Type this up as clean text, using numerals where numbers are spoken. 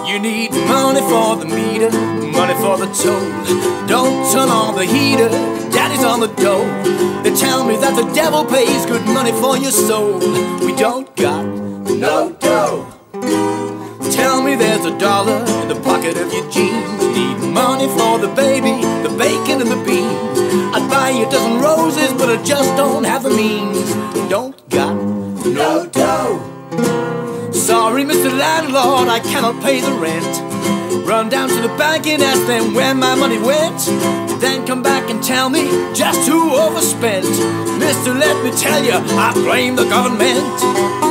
You need money for the meter, money for the toll. Don't turn on the heater, daddy's on the dole. They tell me that the devil pays good money for your soul. We don't got no dough. Tell me there's a dollar in the pocket of your jeans. Need money for the baby, the bacon and the beans. I'd buy you a dozen roses, but I just don't have the means. Don't got no dough. Sorry, Mr. Landlord, I cannot pay the rent. Run down to the bank and ask them where my money went. Then come back and tell me just who overspent. Mister, let me tell you, I blame the government.